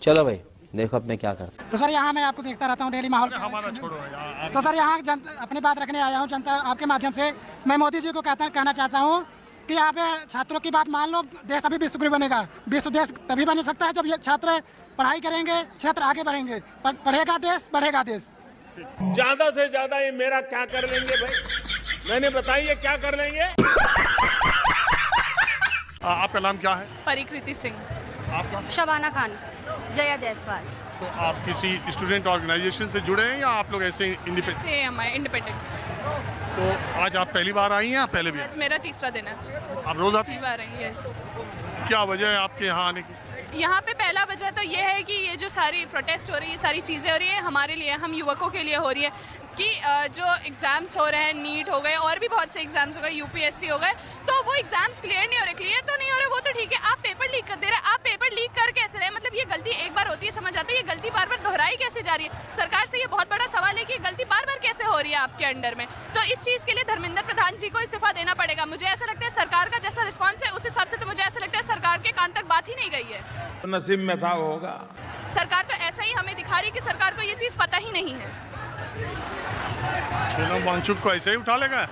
चलो भाई देखो अब मैं क्या करता। तो सर यहाँ मैं आपको देखता रहता हूँ डेली माहौल। हमारा छोड़ो तो सर यहाँ अपनी बात रखने आया हूँ जनता आपके माध्यम से। मैं मोदी जी को कहना चाहता हूँ कि यहाँ पे छात्रों की बात मान लो, देश अभी विश्वगुरु बनेगा। विश्व देश तभी बन सकता है जब ये छात्र पढ़ाई करेंगे, क्षेत्र आगे बढ़ेंगे, पढ़ेगा देश, बढ़ेगा देश। ज्यादा से ज्यादा ये मेरा क्या कर लेंगे भाई, मैंने बताइए क्या कर लेंगे। आपका नाम क्या है? परिकृति सिंह। आपका? शबाना खान, जया जायसवाल। तो आप किसी स्टूडेंट ऑर्गेनाइजेशन से जुड़े हैं या आप लोग ऐसे इंडिपेंडेंट? से हमारे इंडिपेंडेंट। तो आज आप पहली बार आई हैं या पहले भी? आज मेरा तीसरा दिन है। आप रोज आती तीसरी बार आई। यस। क्या वजह है आपके यहाँ आने की? यहाँ पे पहला वजह तो ये है कि ये जो सारी प्रोटेस्ट हो रही है, सारी चीज़ें हो रही है हमारे लिए, हम युवकों के लिए हो रही है कि जो एग्ज़ाम्स हो रहे हैं, नीट हो गए और भी बहुत से एग्ज़ाम्स हो गए, यूपीएससी हो गए, तो वो एग्ज़ाम्स क्लियर नहीं हो रहे। क्लियर तो नहीं हो रहे वो तो ठीक है, आप पेपर लीक कर दे रहे हैं। आप पेपर लीक कर कैसे रहे? मतलब ये गलती एक बार होती है, समझ आता है, ये गलती बार बार दोहराई कैसे जा रही है? सरकार से ये बहुत बड़ा सवाल है कि ये गलती बार बार कैसे हो रही है आपके अंडर में। तो इस चीज़ के लिए धर्मेंद्र प्रधान जी को इस्तीफा देना पड़ेगा। मुझे ऐसा लगता है सरकार का जैसा रिस्पॉन्स है उस हिसाब से तो मुझे ऐसा लगता है सरकार के कान तक बात ही नहीं गई है। नसीब में था वो होगा। सरकार तो ऐसा ही हमें दिखा रही है कि सरकार को ये चीज़ पता ही नहीं है। सोनम वांगचुक को ऐसे ही उठा लेगा?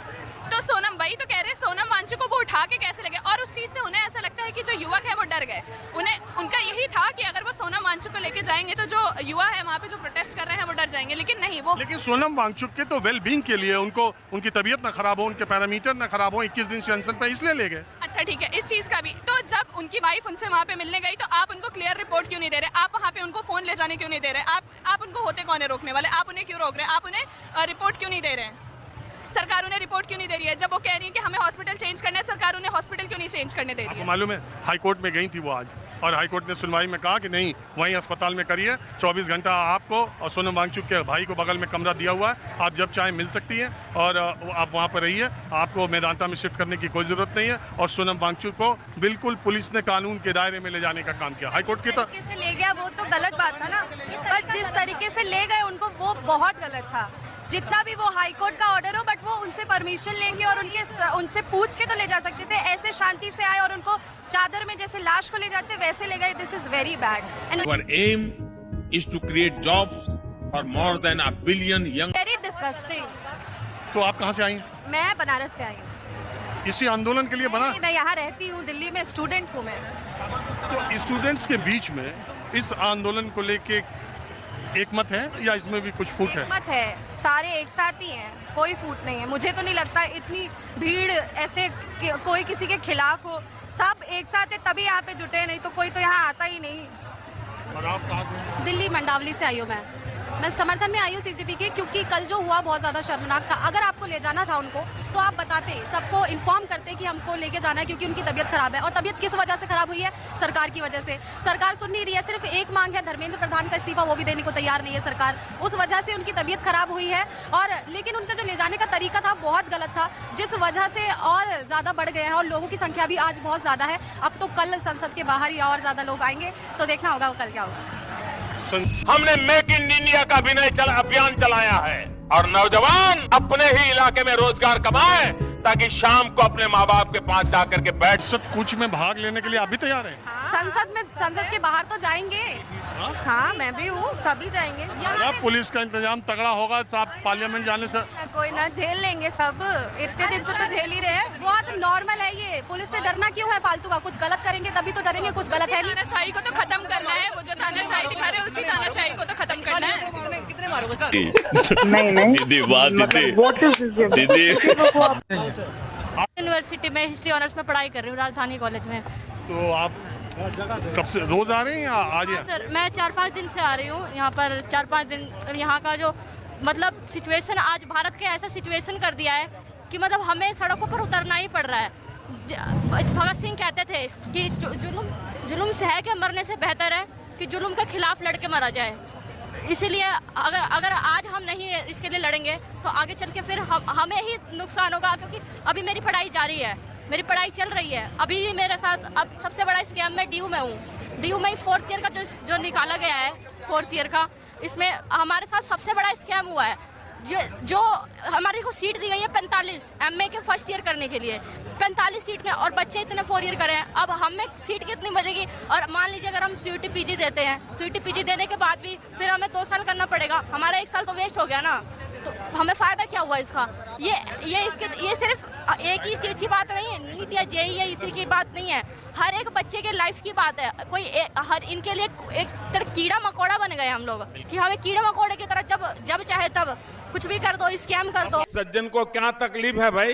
तो सोनम, वही तो कह रहे हैं, सोनम वांगचुक को वो उठा के कैसे लगे? और उस चीज़ से उन्हें ऐसा लगता है कि जो युवक है वो डर गए। उनका यही था कि अगर वो सोनम वांगचुक को लेके जाएंगे तो जो युवा है वहाँ पे जो प्रोटेस्ट कर रहे हैं वो डर जाएंगे, लेकिन नहीं। वो लेकिन सोनम वांगचुक के तो वेल बीइंग के लिए उनको उनकी तबीयत ना खराब हो, उनके पैरामीटर ना खराब हो, 21 दिन से अनशन पे इसलिए ले गए। अच्छा ठीक है, इस चीज़ का भी तो जब उनकी वाइफ उनसे वहाँ पे मिलने गई तो आप उनको क्लियर रिपोर्ट क्यों नहीं दे रहे? आप वहाँ पे उनको फोन ले जाने क्यों नहीं दे रहे? आप उनको होते कौन है रोकने वाले? आप उन्हें क्यों रोक रहे हैं? आप उन्हें रिपोर्ट क्यों नहीं दे रहे हैं? सरकार उन्हें रिपोर्ट क्यों नहीं दे रही है? जब वो कह रही है कि हमें हॉस्पिटल चेंज करना है, सरकार उन्हें हॉस्पिटल क्यों नहीं चेंज करने दे रही आपको है? मालूम है हाई कोर्ट में गई थी वो आज, और हाई कोर्ट ने सुनवाई में कहा कि नहीं, वहीं अस्पताल में करिए, 24 घंटा आपको और सोनम वांगचुक के भाई को बगल में कमरा दिया हुआ है, आप जब चाहे मिल सकती हैं और आप वहाँ पर रहिए। आपको मेदांता में शिफ्ट करने की कोई जरूरत नहीं है। और सोनम वांगचुक को बिल्कुल पुलिस ने कानून के दायरे में ले जाने का काम किया। हाई कोर्ट की तरीके से ले गया वो तो गलत बात था ना, बट जिस तरीके से ले गए उनको वो बहुत गलत था। जितना भी वो हाई कोर्ट का ऑर्डर हो, बट वो उनसे परमिशन लेंगे और उनसे पूछ के तो ले जा सकते थे। ऐसे शांति से आए और उनको चादर में जैसे लाश को ले जाते वैसे ले गए। This is very bad and Our aim is to create jobs for more than a billion young. Very disgusting. तो आप कहाँ से आई? मैं बनारस से आई हूँ। इसी आंदोलन के लिए बना? मैं यहाँ रहती हूँ, दिल्ली में स्टूडेंट हूँ मैं। तो स्टूडेंट्स के बीच में इस आंदोलन को लेके एक मत है या इसमें भी कुछ फूट है? मत है, सारे एक साथ ही हैं, कोई फूट नहीं है। मुझे तो नहीं लगता इतनी भीड़ ऐसे कोई किसी के खिलाफ हो। सब एक साथ है तभी यहाँ पे जुटे, नहीं तो कोई तो यहाँ आता ही नहीं। और आप कहाँ से? दिल्ली मंडावली से आई हूँ मैं समर्थन में आई हूँ सीजेपी के, क्योंकि कल जो हुआ बहुत ज़्यादा शर्मनाक था। अगर आपको ले जाना था उनको तो आप बताते, सबको इन्फॉर्म करते कि हमको लेके जाना है क्योंकि उनकी तबीयत खराब है। और तबीयत किस वजह से खराब हुई है? सरकार की वजह से। सरकार सुन नहीं रही है। सिर्फ एक मांग है धर्मेंद्र प्रधान का इस्तीफा, वो भी देने को तैयार नहीं है सरकार। उस वजह से उनकी तबीयत खराब हुई है। और लेकिन उनका जो ले जाने का तरीका था बहुत गलत था, जिस वजह से और ज़्यादा बढ़ गए हैं और लोगों की संख्या भी आज बहुत ज़्यादा है। अब तो कल संसद के बाहर ही और ज़्यादा लोग आएंगे, तो देखना होगा वो कल क्या होगा। हमने मेक इन इंडिया का अभियान चलाया है और नौजवान अपने ही इलाके में रोजगार कमाए ताकि शाम को अपने माँ बाप के पास जाकर के बैठ। सब कुछ में भाग लेने के लिए आप भी तैयार हैं? संसद के बाहर तो जाएंगे। हाँ मैं भी हूँ, सभी जाएंगे। यहाँ पुलिस का इंतजाम तगड़ा होगा तो आप पार्लियामेंट जाने से कोई ना, झेल लेंगे सब। इतने दिन से तो झेल ही रहे हैं। बहुत नॉर्मल है ये। पुलिस से डरना क्यों है फालतू का? कुछ गलत करेंगे तभी तो डरेंगे, कुछ गलत है नहीं। तानाशाही को तो खत्म करना है। वो जो तानाशाही दिखा रहे हैं उसी तानाशाही को तो खत्म करना है। कितने मारोगे सर? नहीं दीदी वाह दीदी दीदी यूनिवर्सिटी में हिस्ट्री ऑनर्स में पढ़ाई कर रही हूँ राजधानी कॉलेज में। तो आप कब से रोज आ रहे हैं या आज? हाँ सर, मैं 4-5 दिन से आ रही हूँ यहाँ पर। 4-5 दिन यहाँ का जो मतलब सिचुएशन, आज भारत के ऐसा सिचुएशन कर दिया है कि मतलब हमें सड़कों पर उतरना ही पड़ रहा है। भगत सिंह कहते थे कि जुल्म सह के मरने से बेहतर है कि जुल्म के खिलाफ लड़के मरा जाए। इसीलिए अगर आज हम नहीं इसके लिए लड़ेंगे तो आगे चल के फिर हमें ही नुकसान होगा। क्योंकि अभी मेरी पढ़ाई जारी है, मेरी पढ़ाई चल रही है। अभी भी मेरे साथ अब सबसे बड़ा स्कैम में DU में हूँ। DU में 4th ईयर का जो निकाला गया है 4th ईयर का, इसमें हमारे साथ सबसे बड़ा स्कैम हुआ है। जो हमारे को सीट दी गई है 45 एमए के फर्स्ट ईयर करने के लिए, 45 सीट में, और बच्चे इतने 4 ईयर करे हैं। अब हमें सीट कितनी मिलेगी? और मान लीजिए अगर हम सीयूटी पीजी देते हैं, सीयूटी पीजी देने के बाद भी फिर हमें 2 साल करना पड़ेगा, हमारा 1 साल तो वेस्ट हो गया ना। तो हमें फ़ायदा क्या हुआ इसका? ये सिर्फ एक ही चीज़ की बात नहीं है, नीट या जेईई या इसी की बात नहीं है, हर एक बच्चे के लाइफ की बात है। हर इनके लिए एक तरह कीड़ा मकोड़ा बन गए हम लोग, कि हमें कीड़ा मकोड़े की तरह जब चाहे तब कुछ भी कर दो, स्कैम कर दो। सज्जन को क्या तकलीफ है भाई,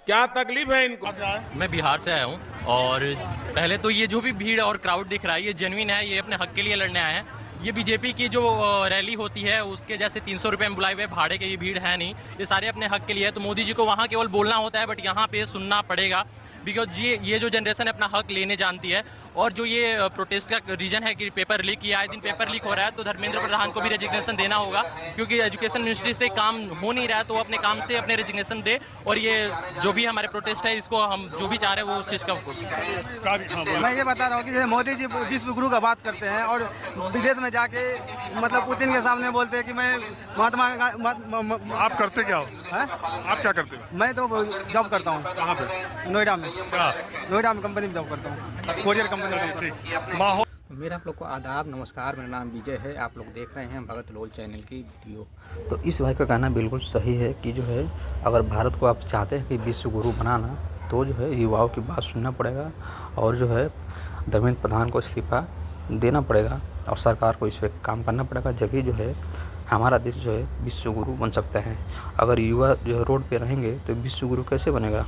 क्या तकलीफ है इनको? मैं बिहार से आया हूँ, और पहले तो ये जो भी भीड़ और क्राउड दिख रहा है ये जेन्युइन है, ये अपने हक के लिए लड़ने आए हैं। ये बीजेपी की जो रैली होती है उसके जैसे 300 रुपये में बुलाए हुए भाड़े के ये भीड़ है नहीं, ये सारे अपने हक के लिए है। तो मोदी जी को वहाँ केवल बोलना होता है, बट यहाँ पे सुनना पड़ेगा, बिकॉज ये जो जनरेशन अपना हक लेने जानती है। और जो ये प्रोटेस्ट का रीजन है कि पेपर लीक, ये आए दिन पेपर लीक हो रहा है, तो धर्मेंद्र प्रधान को भी रेजिग्नेशन देना होगा, क्योंकि एजुकेशन मिनिस्ट्री से काम हो नहीं रहा है, तो अपने काम से अपने रेजिग्नेशन दे। और ये जो भी हमारे प्रोटेस्ट है इसको हम जो भी चाह रहे हैं वो उस चीज़ का। मैं ये बता रहा हूँ कि जैसे मोदी जी विश्व गुरु का बात करते हैं और विदेश में जाके मतलब पुतिन के सामने बोलते हैं कि मैं महात्मा। आप करते क्या हो? आप क्या करते हो? मैं तो जॉब करता हूँ। कहाँ पे? नोएडा में। क्या? नोएडा में कंपनी में जॉब करता हूँ, कोरियर कंपनी में जॉब करता हूँ। माहौल मेरा आप लोग को आदाब, नमस्कार, मेरा नाम विजय है। आप लोग देख रहे हैं भगत लोल चैनल की वीडियो। तो इस भाई का कहना बिल्कुल सही है कि जो है अगर भारत को आप चाहते हैं कि विश्व गुरु बनाना, तो जो है युवाओं की बात सुनना पड़ेगा, और जो है धर्मेंद्र प्रधान को इस्तीफा देना पड़ेगा, और सरकार को इस पर काम करना पड़ेगा, जब ही जो है हमारा देश जो है विश्व गुरु बन सकता है। अगर युवा जो है रोड पे रहेंगे तो विश्व गुरु कैसे बनेगा?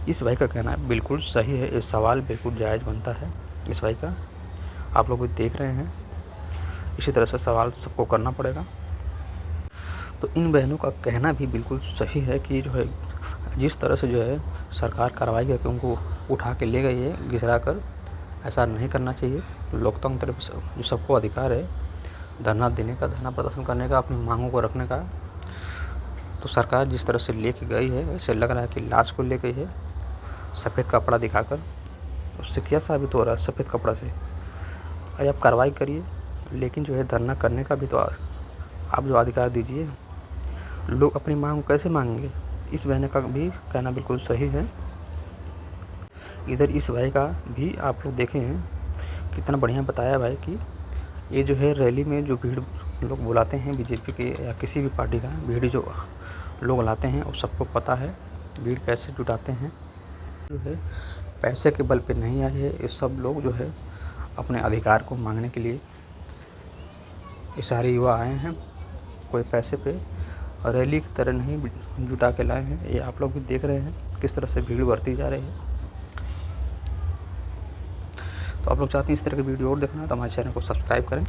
इस भाई का कहना बिल्कुल सही है, ये सवाल बिल्कुल जायज़ बनता है इस भाई का। आप लोग भी देख रहे हैं, इसी तरह से सवाल सबको करना पड़ेगा। तो इन बहनों का कहना भी बिल्कुल सही है कि जो है जिस तरह से जो है सरकार कार्रवाई करके उनको उठा के ले गई है घिसरा कर, ऐसा नहीं करना चाहिए। लोकतंत्र जो सबको अधिकार है धरना देने का, धरना प्रदर्शन करने का, अपनी मांगों को रखने का। तो सरकार जिस तरह से लेके गई है, ऐसे लग रहा है कि लाश को ले गई है सफ़ेद कपड़ा दिखाकर। उससे क्या साबित हो रहा है? सफ़ेद कपड़ा से। अरे आप कार्रवाई करिए, लेकिन जो है धरना करने का भी तो आप जो अधिकार दीजिए। लोग अपनी मांग कैसे मांगेंगे? इस बहन का भी कहना बिल्कुल सही है। इधर इस भाई का भी आप लोग देखे हैं, कितना बढ़िया बताया भाई कि ये जो है रैली में जो भीड़ लोग बुलाते हैं बीजेपी के या किसी भी पार्टी का, भीड़ जो लोग लाते हैं वो सबको पता है भीड़ कैसे जुटाते हैं। जो है पैसे के बल पे नहीं आए हैं ये सब लोग, जो है अपने अधिकार को मांगने के लिए ये सारे युवा आए हैं। कोई पैसे पे रैली की तरह नहीं जुटा के लाए हैं। ये आप लोग भी देख रहे हैं किस तरह से भीड़ बढ़ती जा रही है। तो आप लोग चाहते हैं इस तरह की वीडियो और देखना, तो हमारे चैनल को सब्सक्राइब करें।